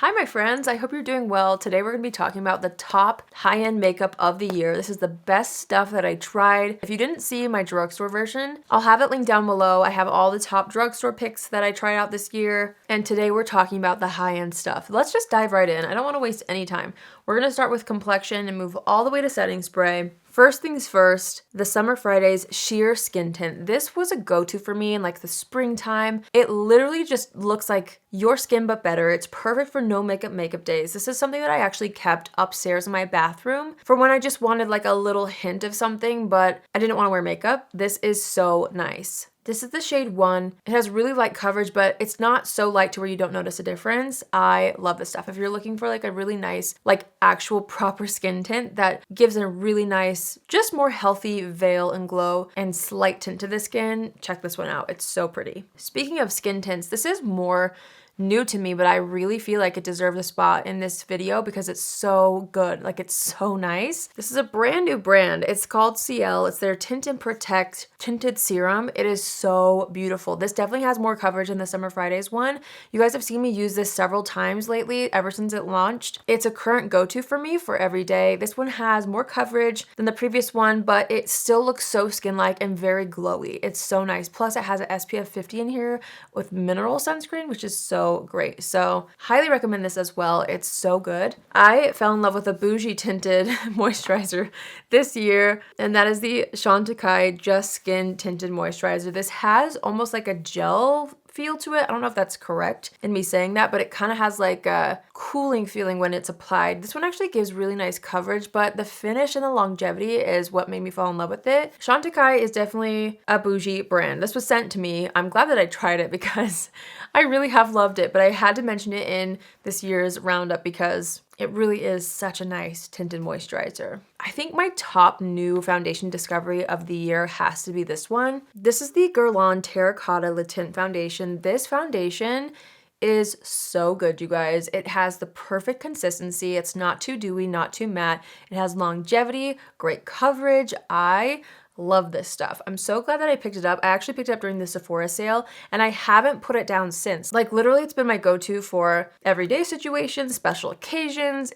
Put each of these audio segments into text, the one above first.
Hi my friends, I hope you're doing well. Today we're going to be talking about the top high-end makeup of the year. This is the best stuff that I tried. If you didn't see my drugstore version, I'll have it linked down below. I have all the top drugstore picks that I tried out this year. And today we're talking about the high-end stuff. Let's just dive right in. I don't want to waste any time. We're going to start with complexion and move all the way to setting spray. First things first, the Summer Fridays Sheer Skin Tint. This was a go-to for me in like the springtime. It literally just looks like your skin but better. It's perfect for no makeup days. This is something that I actually kept upstairs in my bathroom for when I just wanted like a little hint of something, but I didn't want to wear makeup. This is so nice. This is the shade 1. It has really light coverage, but it's not so light to where you don't notice a difference. I love this stuff. If you're looking for like a really nice, like actual proper skin tint that gives a really nice, just more healthy veil and glow and slight tint to the skin, check this one out. It's so pretty. Speaking of skin tints, this is more new to me, but I really feel like it deserves a spot in this video because it's so good. Like, it's so nice. This is a brand new brand. It's called Ciele. It's their Tint and Protect Tinted Serum. It is so beautiful. This definitely has more coverage than the Summer Fridays one. You guys have seen me use this several times lately, ever since it launched. It's a current go-to for me for every day. This one has more coverage than the previous one, but it still looks so skin-like and very glowy. It's so nice. Plus, it has an SPF 50 in here with mineral sunscreen, which is so great. So highly recommend this as well. It's so good. I fell in love with a bougie tinted moisturizer this year, and that is the Chantecaille Just Skin Tinted Moisturizer. This has almost like a gel feel to it. I don't know if that's correct in me saying that, but it kind of has like a cooling feeling when it's applied. This one actually gives really nice coverage, but the finish and the longevity is what made me fall in love with it. Chantecaille is definitely a bougie brand. This was sent to me. I'm glad that I tried it because I really have loved it, but I had to mention it in this year's roundup because it really is such a nice tinted moisturizer. I think my top new foundation discovery of the year has to be this one. This is the Guerlain Terracotta Le Tint Foundation. This foundation is so good, you guys. It has the perfect consistency. It's not too dewy, not too matte. It has longevity, great coverage. I love this stuff. I'm so glad that I picked it up. I actually picked it up during the Sephora sale and I haven't put it down since. Like, literally, it's been my go-to for everyday situations, special occasions.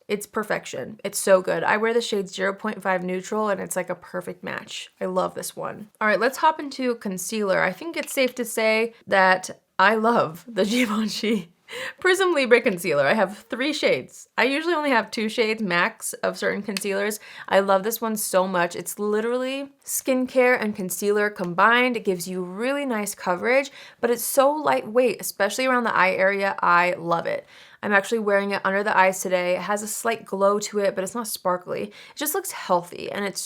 It's perfection. It's so good. I wear the shade 0.5 Neutral and it's like a perfect match. I love this one. All right, let's hop into concealer. I think it's safe to say that I love the Givenchy Prism Libre Concealer. I have 3 shades. I usually only have 2 shades max of certain concealers. I love this one so much. It's literally skincare and concealer combined. It gives you really nice coverage, but it's so lightweight, especially around the eye area. I love it. I'm actually wearing it under the eyes today. It has a slight glow to it, but it's not sparkly. It just looks healthy and it's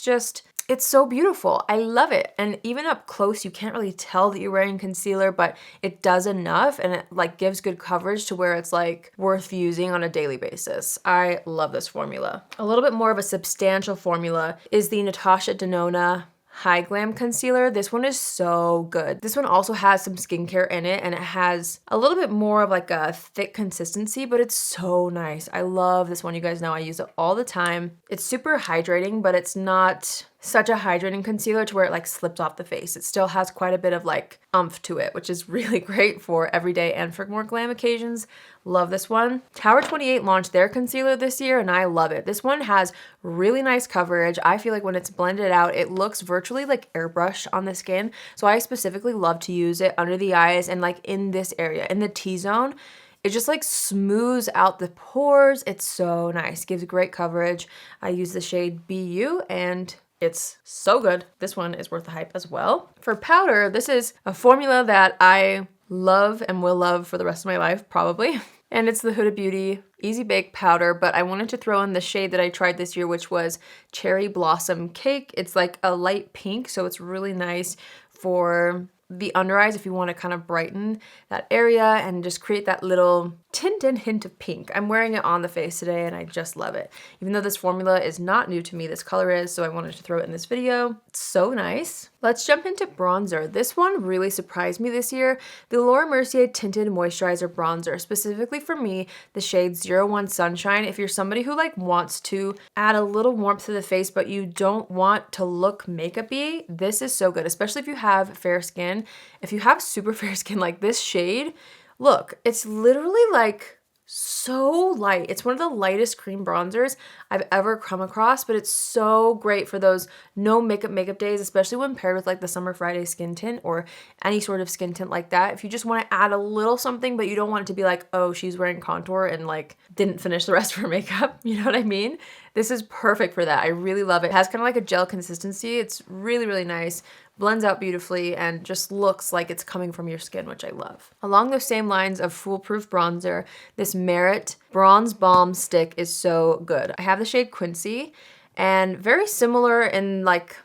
so beautiful. I love it. And even up close, you can't really tell that you're wearing concealer, but it does enough and it like gives good coverage to where it's like worth using on a daily basis. I love this formula. A little bit more of a substantial formula is the Natasha Denona Hy-Glam concealer. This one is so good. This one also has some skincare in it and it has a little bit more of like a thick consistency, but it's so nice. I love this one. You guys know I use it all the time. It's super hydrating, but it's not such a hydrating concealer to where it like slips off the face. It still has quite a bit of like oomph to it, which is really great for everyday and for more glam occasions. Love this one. Tower 28 launched their concealer this year and I love it. This one has really nice coverage. I feel like when it's blended out, it looks virtually like airbrush on the skin. So I specifically love to use it under the eyes and like in this area, in the T-zone. It just like smooths out the pores. It's so nice. Gives great coverage. I use the shade BU and it's so good. This one is worth the hype as well. For powder, this is a formula that I love and will love for the rest of my life, probably. And it's the Huda Beauty Easy Bake Powder, but I wanted to throw in the shade that I tried this year, which was Cherry Blossom Cake. It's like a light pink, so it's really nice for the under eyes if you want to kind of brighten that area and just create that little tint and hint of pink. I'm wearing it on the face today and I just love it. Even though this formula is not new to me, this color is, so I wanted to throw it in this video. It's so nice. Let's jump into bronzer. This one really surprised me this year. The Laura Mercier Tinted Moisturizer Bronzer, specifically for me, the shade 01 Sunshine. If you're somebody who like wants to add a little warmth to the face, but you don't want to look makeup-y, this is so good, especially if you have fair skin. If you have super fair skin like this shade, look, it's literally like so light. It's one of the lightest cream bronzers I've ever come across, but it's so great for those no makeup days, especially when paired with like the Summer Friday skin tint or any sort of skin tint like that. If you just want to add a little something, but you don't want it to be like, oh, she's wearing contour and like didn't finish the rest of her makeup, you know what I mean? This is perfect for that. I really love it. It has kind of like a gel consistency. It's really, really nice. Blends out beautifully and just looks like it's coming from your skin, which I love. Along those same lines of foolproof bronzer, this Merit Bronze Balm Stick is so good. I have the shade Quincy, and very similar in like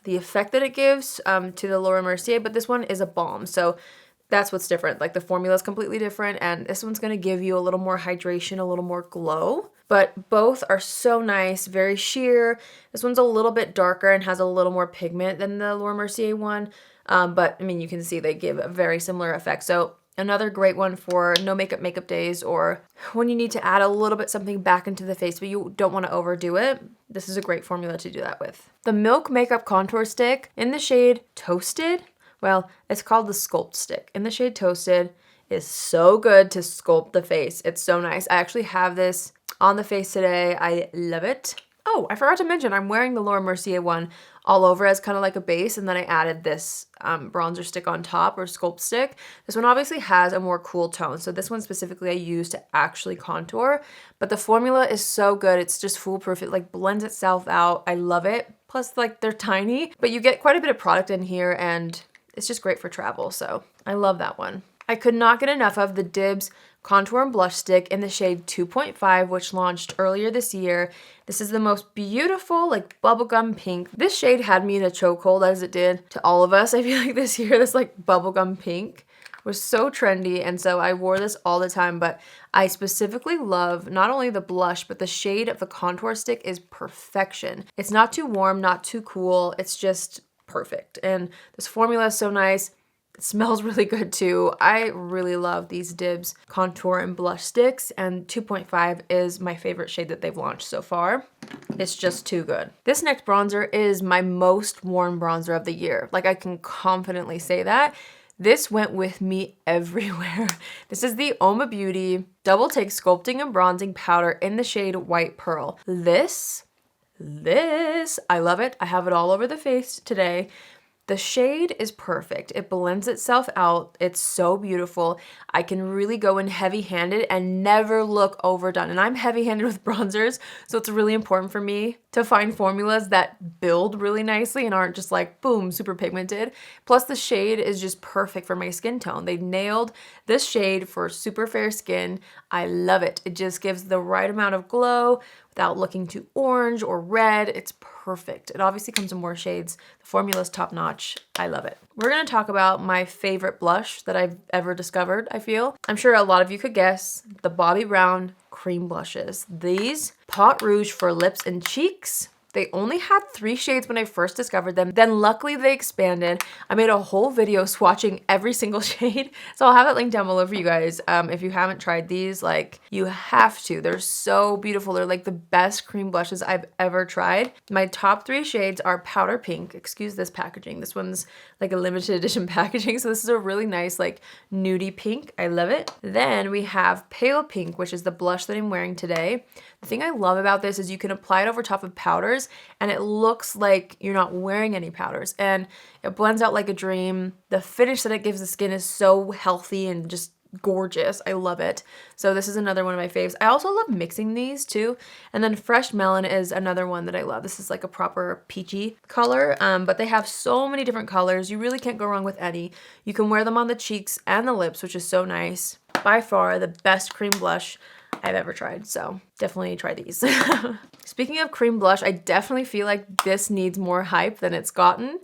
the effect that it gives to the Laura Mercier, but this one is a balm. So that's what's different. Like the formula is completely different, and this one's gonna give you a little more hydration, a little more glow. But both are so nice, very sheer. This one's a little bit darker and has a little more pigment than the Laura Mercier one. But I mean, you can see they give a very similar effect. So another great one for no makeup days, or when you need to add a little bit something back into the face, but you don't want to overdo it. This is a great formula to do that with. The Milk Makeup Contour Stick in the shade Toasted. Well, it's called the Sculpt Stick. In the shade Toasted is so good to sculpt the face. It's so nice. I actually have this on the face today. I love it. Oh, I forgot to mention I'm wearing the Laura Mercier one all over as kind of like a base, and then I added this bronzer stick on top, or sculpt stick. This one obviously has a more cool tone, so this one specifically I use to actually contour, but the formula is so good. It's just foolproof. It like blends itself out. I love it. Plus like they're tiny, but you get quite a bit of product in here, and it's just great for travel, so I love that one. I could not get enough of the Dibs Contour and Blush Stick in the shade 2.5, which launched earlier this year. This is the most beautiful, like bubblegum pink. This shade had me in a chokehold, as it did to all of us. I feel like this year, this like bubblegum pink was so trendy, and so I wore this all the time, but I specifically love not only the blush, but the shade of the contour stick is perfection. It's not too warm, not too cool. It's just perfect, and this formula is so nice. It smells really good too. I really love these Dibs contour and blush sticks, and 2.5 is my favorite shade that they've launched so far. It's just too good. This next bronzer is my most worn bronzer of the year. Like, I can confidently say that. This went with me everywhere. This is the Uoma Beauty Double Take Sculpting and Bronzing Powder in the shade White Pearl. This, I love it. I have it all over the face today. The shade is perfect. It blends itself out. It's so beautiful. I can really go in heavy-handed and never look overdone. And I'm heavy-handed with bronzers, so it's really important for me to find formulas that build really nicely and aren't just like, boom, super pigmented. Plus the shade is just perfect for my skin tone. They nailed this shade for super fair skin. I love it. It just gives the right amount of glow without looking too orange or red. It's perfect. It obviously comes in more shades. The formula is top notch. I love it. We're gonna talk about my favorite blush that I've ever discovered, I feel. I'm sure a lot of you could guess, the Bobbi Brown cream blushes. These Pot Rouge for lips and cheeks. They only had 3 shades when I first discovered them. Then luckily they expanded. I made a whole video swatching every single shade. So I'll have it linked down below for you guys. If you haven't tried these, like, you have to. They're so beautiful. They're like the best cream blushes I've ever tried. My top 3 shades are Powder Pink. Excuse this packaging. This one's like a limited edition packaging. So this is a really nice like nudie pink. I love it. Then we have Pale Pink, which is the blush that I'm wearing today. The thing I love about this is you can apply it over top of powders and it looks like you're not wearing any powders, and it blends out like a dream. The finish that it gives the skin is so healthy and just gorgeous. I love it. So this is another one of my faves. I also love mixing these too. And then Fresh Melon is another one that I love. This is like a proper peachy color, but they have so many different colors. You really can't go wrong with any. You can wear them on the cheeks and the lips, which is so nice. By far the best cream blush I've ever tried, so definitely try these. Speaking of cream blush, I definitely feel like this needs more hype than it's gotten.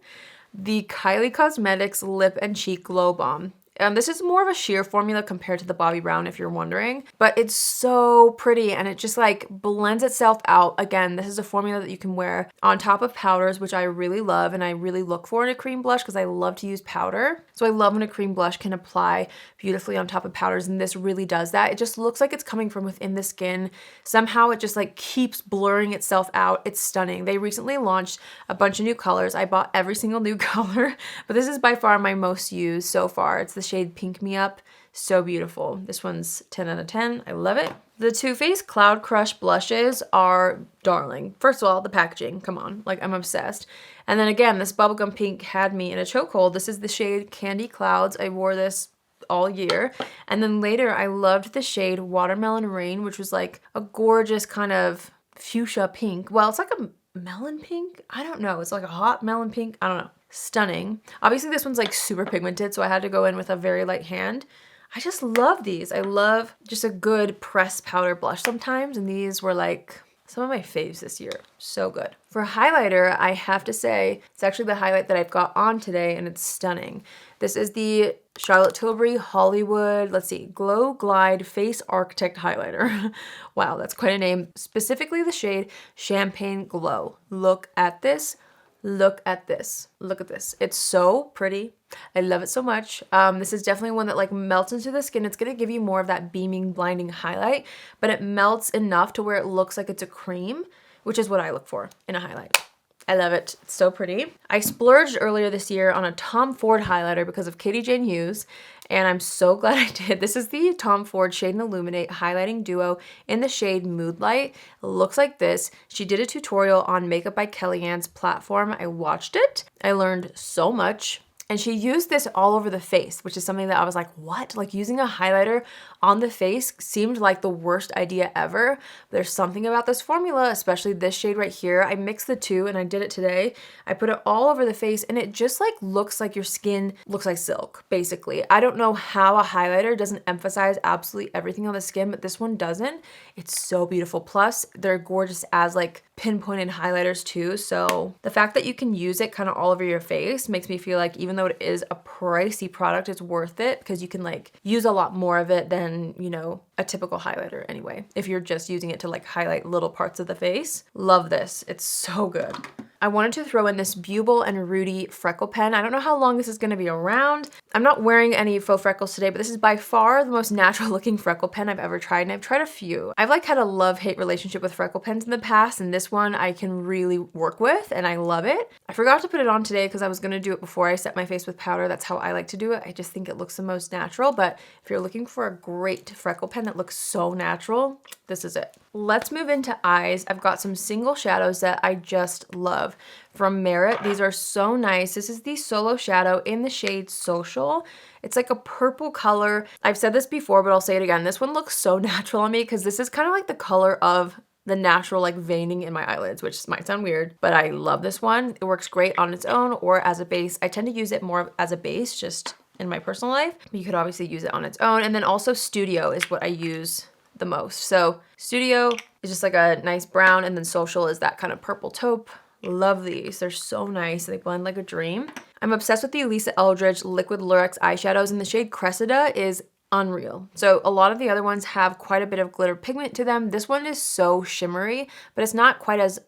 The Kylie Cosmetics Lip and Cheek Glow Bomb. This is more of a sheer formula compared to the Bobbi Brown, if you're wondering, but it's so pretty and it just like blends itself out. Again, this is a formula that you can wear on top of powders, which I really love and I really look for in a cream blush because I love to use powder. So I love when a cream blush can apply beautifully on top of powders, and this really does that. It just looks like it's coming from within the skin. Somehow it just like keeps blurring itself out. It's stunning. They recently launched a bunch of new colors. I bought every single new color, but this is by far my most used so far. It's the shade Pink Me Up. So beautiful. This one's 10 out of 10. I love it. The Too Faced Cloud Crush blushes are darling. First of all, the packaging, come on, like I'm obsessed. And then again, this bubblegum pink had me in a chokehold. This is the shade Candy Clouds. I wore this all year. And then later I loved the shade Watermelon Rain, which was like a gorgeous kind of fuchsia pink. Well, it's like a melon pink. I don't know. It's like a hot melon pink. I don't know. Stunning. Obviously this one's like super pigmented, so I had to go in with a very light hand. I just love these. I love just a good pressed powder blush sometimes, and these were like some of my faves this year. So good. For highlighter, I have to say, it's actually the highlight that I've got on today, and it's stunning. This is the Charlotte Tilbury Hollywood, let's see, Glow Glide Face Architect Highlighter. Wow, that's quite a name. Specifically the shade Champagne Glow. Look at this. Look at this. Look at this. It's so pretty. I love it so much. This is definitely one that like melts into the skin. It's going to give you more of that beaming, blinding highlight, but it melts enough to where it looks like it's a cream, which is what I look for in a highlight. I love it. It's so pretty. I splurged earlier this year on a Tom Ford highlighter because of Katie Jane Hughes, and I'm so glad I did. This is the Tom Ford Shade and Illuminate Highlighting Duo in the shade Moodlight. It looks like this. She did a tutorial on Makeup by Kellyanne's platform. I watched it. I learned so much. And she used this all over the face, which is something that I was like, what? Like using a highlighter on the face seemed like the worst idea ever. There's something about this formula, especially this shade right here. I mixed the two and I did it today. I put it all over the face and it just like looks like your skin looks like silk, basically. I don't know how a highlighter doesn't emphasize absolutely everything on the skin, but this one doesn't. It's so beautiful. Plus, they're gorgeous as like pinpointed highlighters too. So the fact that you can use it kind of all over your face makes me feel like even though it is a pricey product, it's worth it because you can like use a lot more of it than, you know, a typical highlighter anyway. If you're just using it to like highlight little parts of the face. Love this. It's so good. I wanted to throw in this Buble and Rudy freckle pen. I don't know how long this is going to be around. I'm not wearing any faux freckles today, but this is by far the most natural looking freckle pen I've ever tried, and I've tried a few. I've like had a love-hate relationship with freckle pens in the past, and this one I can really work with, and I love it. I forgot to put it on today because I was going to do it before I set my face with powder. That's how I like to do it. I just think it looks the most natural, but if you're looking for a great freckle pen that looks so natural, this is it. Let's move into eyes. I've got some single shadows that I just love. From Merit, these are so nice. This is the Solo Shadow in the shade Social. It's like a purple color. I've said this before, but I'll say it again. This one looks so natural on me because this is kind of like the color of the natural like veining in my eyelids, which might sound weird, but I love this one. It works great on its own or as a base. I tend to use it more as a base just in my personal life. You could obviously use it on its own. And then also Studio is what I use the most. So Studio is just like a nice brown, and then Social is that kind of purple taupe. Love these. They're so nice. They blend like a dream. I'm obsessed with the Elisa Eldridge Liquid Lurex eyeshadows, and the shade Cressida is unreal. So a lot of the other ones have quite a bit of glitter pigment to them. This one is so shimmery, but it's not quite as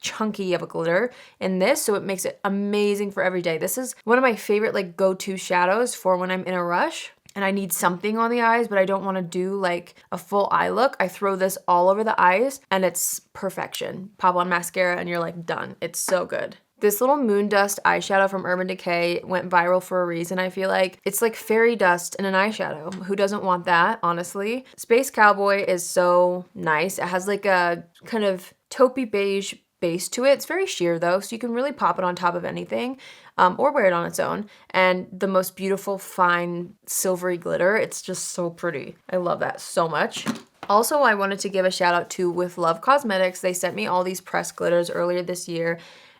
chunky of a glitter in this, so it makes it amazing for every day. This is one of my favorite like go-to shadows for when I'm in a rush and I need something on the eyes, but I don't want to do like a full eye look. I throw this all over the eyes and it's perfection. Pop on mascara and you're like done. It's so good. This little Moon Dust eyeshadow from Urban Decay went viral for a reason, I feel like. It's like fairy dust in an eyeshadow. Who doesn't want that, honestly? Space Cowboy is so nice. It has like a kind of taupey beige base to it. It's very sheer though, so you can really pop it on top of anything or wear it on its own. And the most beautiful, fine, silvery glitter. It's just so pretty. I love that so much. Also, I wanted to give a shout out to With Love Cosmetics. They sent me all these pressed glitters earlier this year.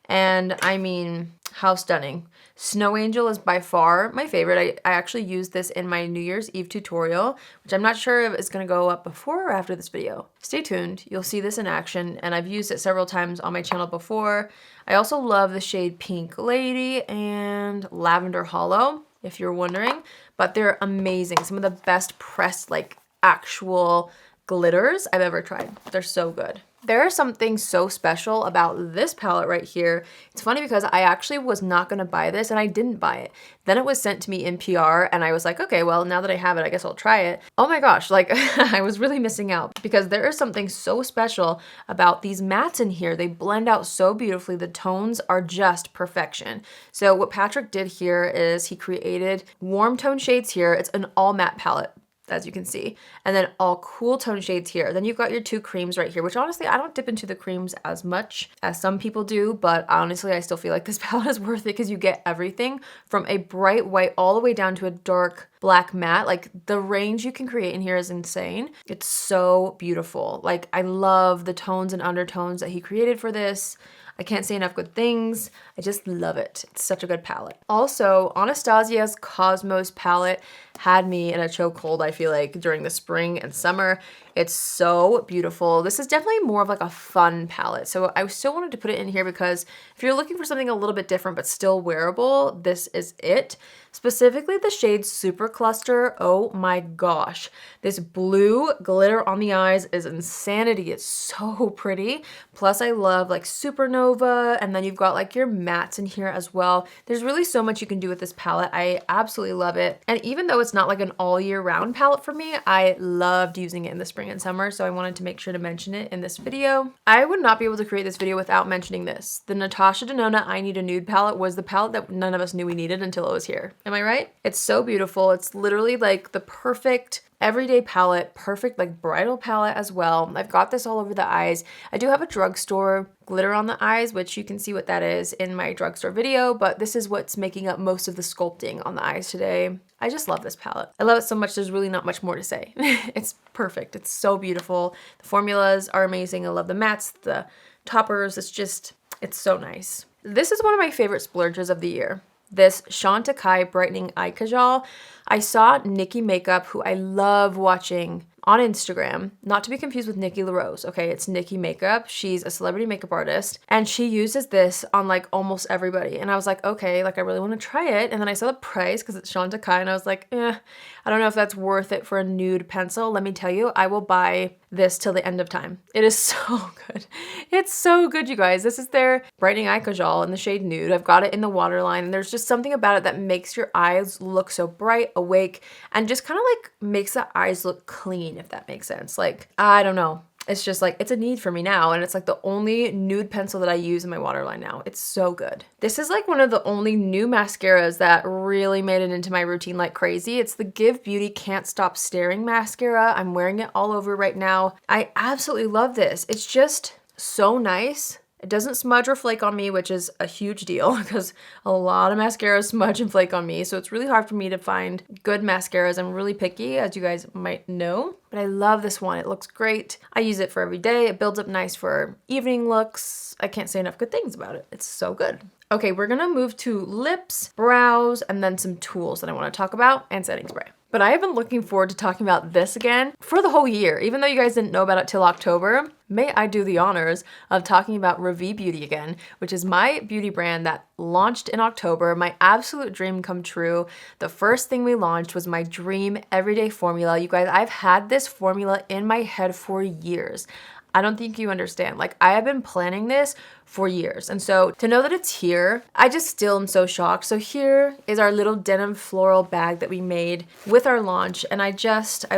And I mean, how stunning. Snow Angel is by far my favorite. I actually used this in my New Year's Eve tutorial, which I'm not sure if it's gonna go up before or after this video. Stay tuned, you'll see this in action, and I've used it several times on my channel before. I also love the shade Pink Lady and Lavender Hollow, if you're wondering, but they're amazing. Some of the best pressed, like actual glitters I've ever tried. They're so good. There is something so special about this palette right here. It's funny because I actually was not going to buy this and I didn't buy it. Then it was sent to me in PR and I was like, okay, well, now that I have it, I guess I'll try it. Oh my gosh, like I was really missing out because there is something so special about these mattes in here. They blend out so beautifully. The tones are just perfection. So what Patrick did here is he created warm tone shades here. It's an all matte palette, as you can see, and then all cool tone shades here. Then you've got your two creams right here, which honestly, I don't dip into the creams as much as some people do, but honestly, I still feel like this palette is worth it because you get everything from a bright white all the way down to a dark black matte. Like the range you can create in here is insane. It's so beautiful. Like I love the tones and undertones that he created for this. I can't say enough good things. I just love it. It's such a good palette. Also, Anastasia's Cosmos palette had me in a chokehold, I feel like, during the spring and summer. It's so beautiful. This is definitely more of like a fun palette. So I still wanted to put it in here because if you're looking for something a little bit different but still wearable, this is it. Specifically the shade Super Cluster. Oh my gosh. This blue glitter on the eyes is insanity. It's so pretty. Plus I love like Supernova, and then you've got like your mattes in here as well. There's really so much you can do with this palette. I absolutely love it. And even though it's not like an all year round palette for me, I loved using it in the spring and summer, so I wanted to make sure to mention it in this video. I would not be able to create this video without mentioning this. The Natasha Denona I Need a Nude palette was the palette that none of us knew we needed until it was here. Am I right? It's so beautiful. It's literally like the perfect everyday palette, perfect like bridal palette as well. I've got this all over the eyes. I do have a drugstore glitter on the eyes, which you can see what that is in my drugstore video, but this is what's making up most of the sculpting on the eyes today. I just love this palette. I love it so much, there's really not much more to say. It's perfect. It's so beautiful. The formulas are amazing. I love the mattes, the toppers. It's so nice. This is one of my favorite splurges of the year. This Chantecaille Brightening Eye Kajal. I saw Nikki Makeup, who I love watching on Instagram, not to be confused with Nikki LaRose, okay? It's Nikki Makeup. She's a celebrity makeup artist, and she uses this on like almost everybody. And I was like, okay, like I really want to try it. And then I saw the price because it's Chantecaille, and I was like, I don't know if that's worth it for a nude pencil. Let me tell you, I will buy this till the end of time. It is so good. It's so good, you guys. This is their Brightening Eye Kajal in the shade Nude. I've got it in the waterline, and there's just something about it that makes your eyes look so bright, awake, and just kind of like makes the eyes look clean, if that makes sense. Like, I don't know. It's just like, it's a need for me now, and it's like the only nude pencil that I use in my waterline now. It's so good. This is like one of the only new mascaras that really made it into my routine like crazy. It's the Give Beauty Can't Stop Staring mascara. I'm wearing it all over right now. I absolutely love this. It's just so nice. It doesn't smudge or flake on me, which is a huge deal because a lot of mascaras smudge and flake on me. So it's really hard for me to find good mascaras. I'm really picky, as you guys might know, but I love this one. It looks great. I use it for every day. It builds up nice for evening looks. I can't say enough good things about it. It's so good. Okay, we're gonna move to lips, brows, and then some tools that I wanna talk about, and setting spray. But I have been looking forward to talking about this again for the whole year. Even though you guys didn't know about it till October, may I do the honors of talking about Revi Beauty again, which is my beauty brand that launched in October, my absolute dream come true. The first thing we launched was my dream everyday formula. You guys, I've had this formula in my head for years. I don't think you understand. Like, I have been planning this for years. And so to know that it's here, I just still am so shocked. So here is our little denim floral bag that we made with our launch. And I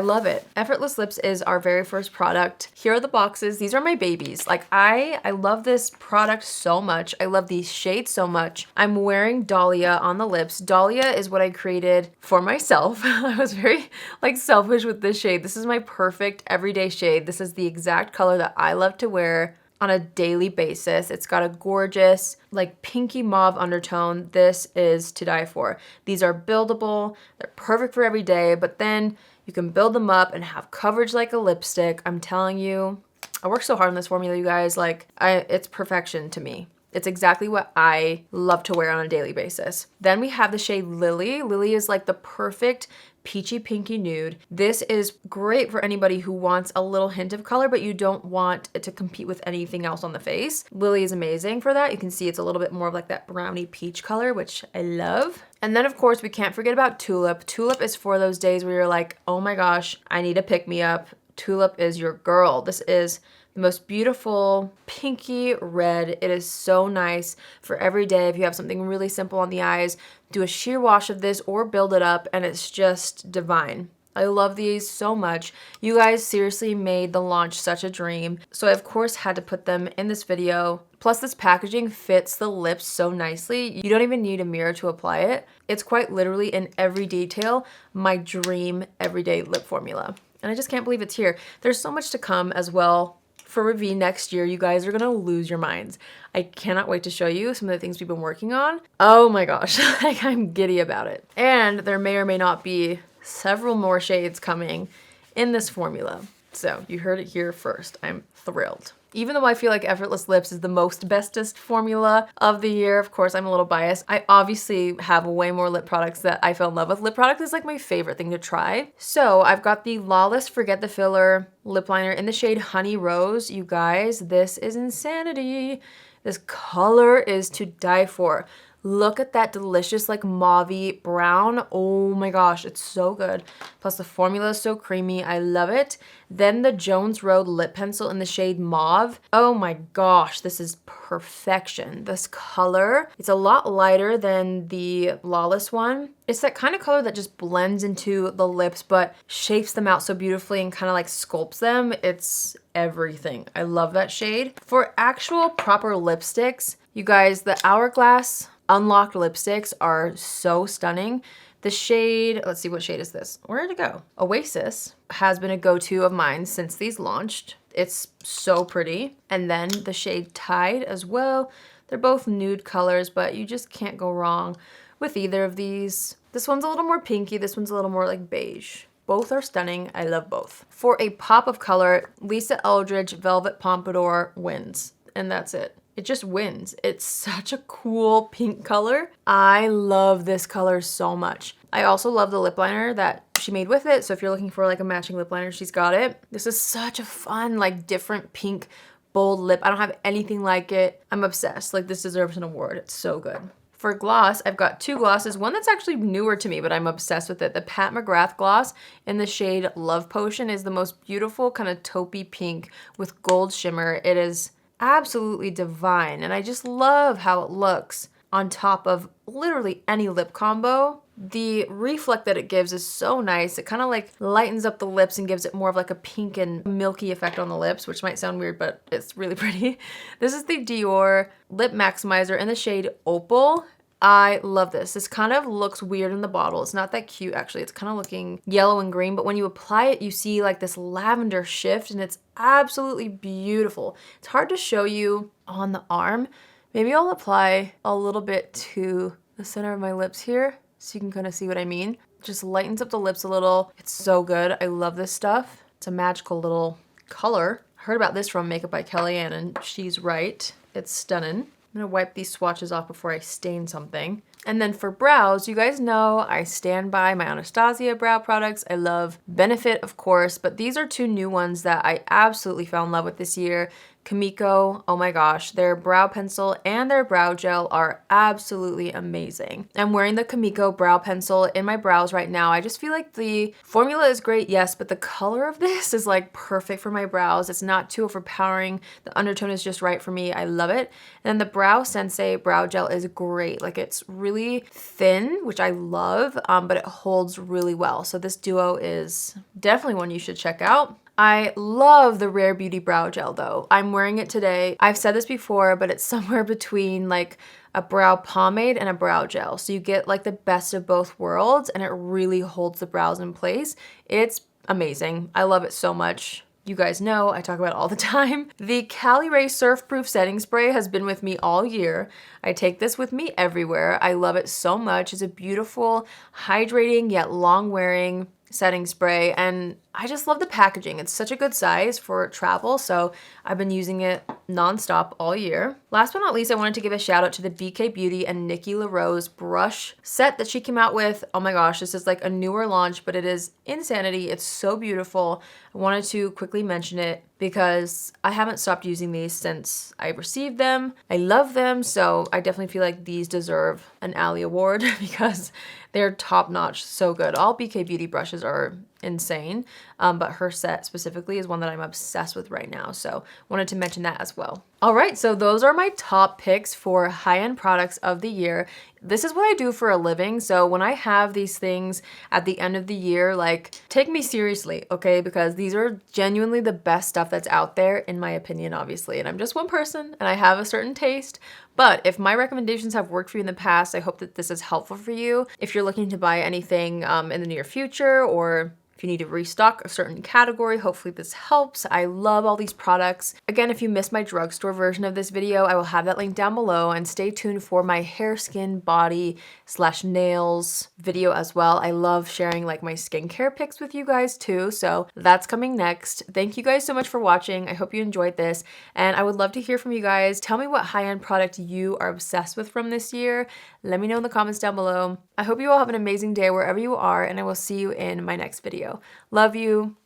love it. Effortless Lips is our very first product. Here are the boxes. These are my babies. Like I love this product so much. I love these shades so much. I'm wearing Dahlia on the lips. Dahlia is what I created for myself. I was very like selfish with this shade. This is my perfect everyday shade. This is the exact color that I love to wear on a daily basis. It's got a gorgeous like pinky mauve undertone. This is to die for. These are buildable. They're perfect for every day, but then you can build them up and have coverage like a lipstick. I'm telling you, I worked so hard on this formula, you guys. Like it's perfection to me. It's exactly what I love to wear on a daily basis. Then we have the shade Lily. Lily is like the perfect peachy pinky nude. This is great for anybody who wants a little hint of color, but you don't want it to compete with anything else on the face. Lily is amazing for that. You can see it's a little bit more of like that brownie peach color, which I love. And then of course we can't forget about Tulip. Tulip is for those days where you're like, oh my gosh, I need a pick me up. Tulip is your girl. This is the most beautiful pinky red. It is so nice for every day. If you have something really simple on the eyes, do a sheer wash of this or build it up, and it's just divine. I love these so much. You guys seriously made the launch such a dream. So I of course had to put them in this video. Plus this packaging fits the lips so nicely. You don't even need a mirror to apply it. It's quite literally in every detail my dream everyday lip formula. And I just can't believe it's here. There's so much to come as well. For review next year, you guys are gonna lose your minds. I cannot wait to show you some of the things we've been working on. Oh my gosh, like I'm giddy about it. And there may or may not be several more shades coming in this formula. So you heard it here first. I'm thrilled. Even though I feel like Effortless Lips is the most bestest formula of the year, of course I'm a little biased. I obviously have way more lip products that I fell in love with. Lip product is like my favorite thing to try. So I've got the Lawless Forget the Filler lip liner in the shade Honey Rose. You guys, this is insanity. This color is to die for. Look at that delicious like mauve-y brown. Oh my gosh, it's so good. Plus the formula is so creamy. I love it. Then the Jones Road lip pencil in the shade Mauve. Oh my gosh, this is perfection. This color, it's a lot lighter than the Lawless one. It's that kind of color that just blends into the lips but shapes them out so beautifully and kind of like sculpts them. It's everything. I love that shade. For actual proper lipsticks, you guys, the Hourglass Unlocked lipsticks are so stunning. The shade, let's see, what shade is this? Where did it go? Oasis has been a go-to of mine since these launched. It's so pretty. And then the shade Tide as well. They're both nude colors, but you just can't go wrong with either of these. This one's a little more pinky. This one's a little more like beige. Both are stunning. I love both. For a pop of color, Lisa Eldridge Velvet Pompadour wins. And that's it. It just wins. It's such a cool pink color. I love this color so much. I also love the lip liner that she made with it. So if you're looking for like a matching lip liner, she's got it. This is such a fun, like different pink, bold lip. I don't have anything like it. I'm obsessed. Like this deserves an award. It's so good. For gloss, I've got two glosses. One that's actually newer to me, but I'm obsessed with it. The Pat McGrath gloss in the shade Love Potion is the most beautiful kind of taupey pink with gold shimmer. It is absolutely divine, and I just love how it looks on top of literally any lip combo. The reflect that it gives is so nice. It kind of like lightens up the lips and gives it more of like a pink and milky effect on the lips, which might sound weird, but it's really pretty. This is the Dior Lip Maximizer in the shade Opal. I love this. This kind of looks weird in the bottle. It's not that cute, actually. It's kind of looking yellow and green, but when you apply it, you see like this lavender shift, and it's absolutely beautiful. It's hard to show you on the arm. Maybe I'll apply a little bit to the center of my lips here so you can kind of see what I mean. It just lightens up the lips a little. It's so good. I love this stuff. It's a magical little color. I heard about this from Makeup by Kellyanne, and she's right. It's stunning. I'm gonna wipe these swatches off before I stain something. And then for brows, you guys know I stand by my Anastasia brow products. I love Benefit, of course, but these are two new ones that I absolutely fell in love with this year. Kimiko, oh my gosh, their brow pencil and their brow gel are absolutely amazing. I'm wearing the Kimiko brow pencil in my brows right now. I just feel like the formula is great, yes, but the color of this is like perfect for my brows. It's not too overpowering. The undertone is just right for me. I love it. And then the Brow Sensei brow gel is great. Like it's really thin, which I love, but it holds really well. So this duo is definitely one you should check out. I love the Rare Beauty brow gel though. I'm wearing it today. I've said this before, but it's somewhere between like a brow pomade and a brow gel. So you get like the best of both worlds, and it really holds the brows in place. It's amazing. I love it so much. You guys know I talk about it all the time. The Cali Ray Surf Proof Setting Spray has been with me all year. I take this with me everywhere. I love it so much. It's a beautiful, hydrating yet long wearing setting spray, and I just love the packaging. It's such a good size for travel, so I've been using it nonstop all year. Last but not least, I wanted to give a shout out to the BK Beauty and Nikki LaRose brush set that she came out with. Oh my gosh, this is like a newer launch, but it is insanity. It's so beautiful. I wanted to quickly mention it because I haven't stopped using these since I received them. I love them, so I definitely feel like these deserve an Alley Award because they're top notch, so good. All BK Beauty brushes are insane. but her set specifically is one that I'm obsessed with right now. So wanted to mention that as well. All right, so those are my top picks for high-end products of the year. This is what I do for a living, so when I have these things at the end of the year, like, take me seriously, okay? Because these are genuinely the best stuff that's out there, in my opinion, obviously. And I'm just one person, and I have a certain taste, but if my recommendations have worked for you in the past, I hope that this is helpful for you. If you're looking to buy anything in the near future, or if you need to restock a certain category, hopefully this helps. I love all these products. Again, if you missed my drugstore version of this video, I will have that link down below, and stay tuned for my hair, skin, body / nails video as well. I love sharing like my skincare picks with you guys too, so that's coming next. Thank you guys so much for watching. I hope you enjoyed this, and I would love to hear from you guys. Tell me what high-end product you are obsessed with from this year. Let me know in the comments down below. I hope you all have an amazing day wherever you are, and I will see you in my next video. Love you.